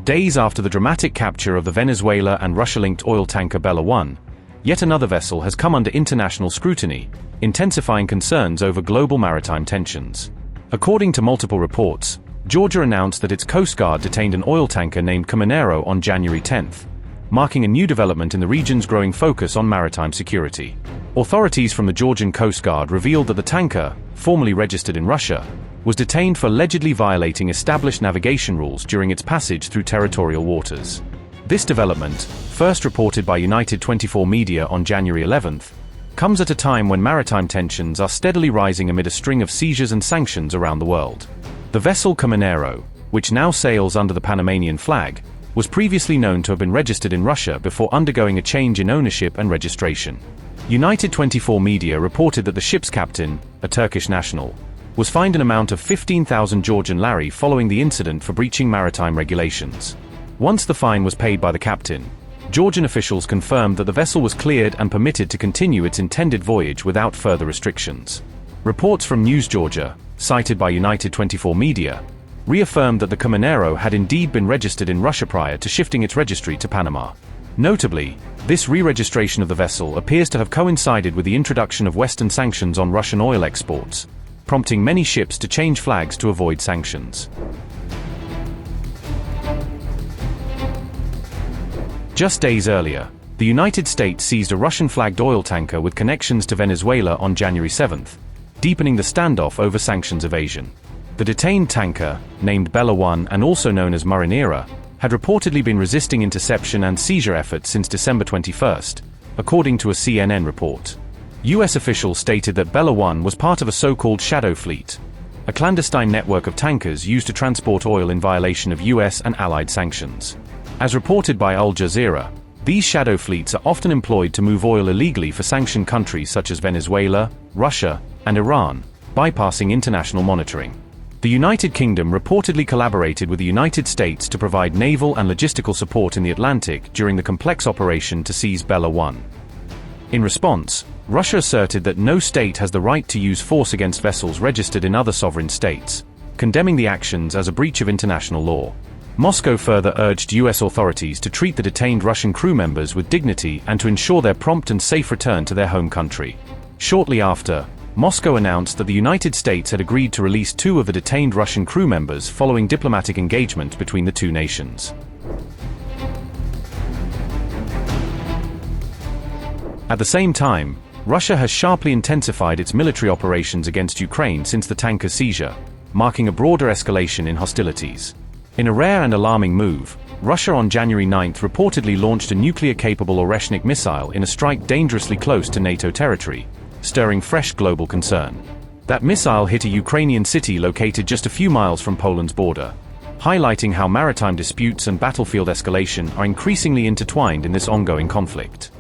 Days after the dramatic capture of the Venezuela and Russia-linked oil tanker Bella 1, yet another vessel has come under international scrutiny, intensifying concerns over global maritime tensions. According to multiple reports, Georgia announced that its Coast Guard detained an oil tanker named Caminero on January 10, marking a new development in the region's growing focus on maritime security. Authorities from the Georgian Coast Guard revealed that the tanker, formerly registered in Russia, was detained for allegedly violating established navigation rules during its passage through territorial waters. This development, first reported by United 24 Media on January 11, comes at a time when maritime tensions are steadily rising amid a string of seizures and sanctions around the world. The vessel Caminero, which now sails under the Panamanian flag, was previously known to have been registered in Russia before undergoing a change in ownership and registration. United 24 Media reported that the ship's captain, a Turkish national, was fined an amount of 15,000 Georgian lari following the incident for breaching maritime regulations. Once the fine was paid by the captain, Georgian officials confirmed that the vessel was cleared and permitted to continue its intended voyage without further restrictions. Reports from News Georgia, cited by United 24 Media, reaffirmed that the Caminero had indeed been registered in Russia prior to shifting its registry to Panama. Notably, this re-registration of the vessel appears to have coincided with the introduction of Western sanctions on Russian oil exports, prompting many ships to change flags to avoid sanctions. Just days earlier, the United States seized a Russian-flagged oil tanker with connections to Venezuela on January 7, deepening the standoff over sanctions evasion. The detained tanker, named Bella 1 and also known as Marinera, had reportedly been resisting interception and seizure efforts since December 21, according to a CNN report. U.S. officials stated that Bella 1 was part of a so-called shadow fleet, a clandestine network of tankers used to transport oil in violation of U.S. and allied sanctions. As reported by Al Jazeera, these shadow fleets are often employed to move oil illegally for sanctioned countries such as Venezuela, Russia, and Iran, bypassing international monitoring. The United Kingdom reportedly collaborated with the United States to provide naval and logistical support in the Atlantic during the complex operation to seize Bella 1. In response, Russia asserted that no state has the right to use force against vessels registered in other sovereign states, condemning the actions as a breach of international law. Moscow further urged U.S. authorities to treat the detained Russian crew members with dignity and to ensure their prompt and safe return to their home country. Shortly after, Moscow announced that the United States had agreed to release 2 of the detained Russian crew members following diplomatic engagement between the two nations. At the same time, Russia has sharply intensified its military operations against Ukraine since the tanker's seizure, marking a broader escalation in hostilities. In a rare and alarming move, Russia on January 9 reportedly launched a nuclear-capable Oreshnik missile in a strike dangerously close to NATO territory, stirring fresh global concern. That missile hit a Ukrainian city located just a few miles from Poland's border, highlighting how maritime disputes and battlefield escalation are increasingly intertwined in this ongoing conflict.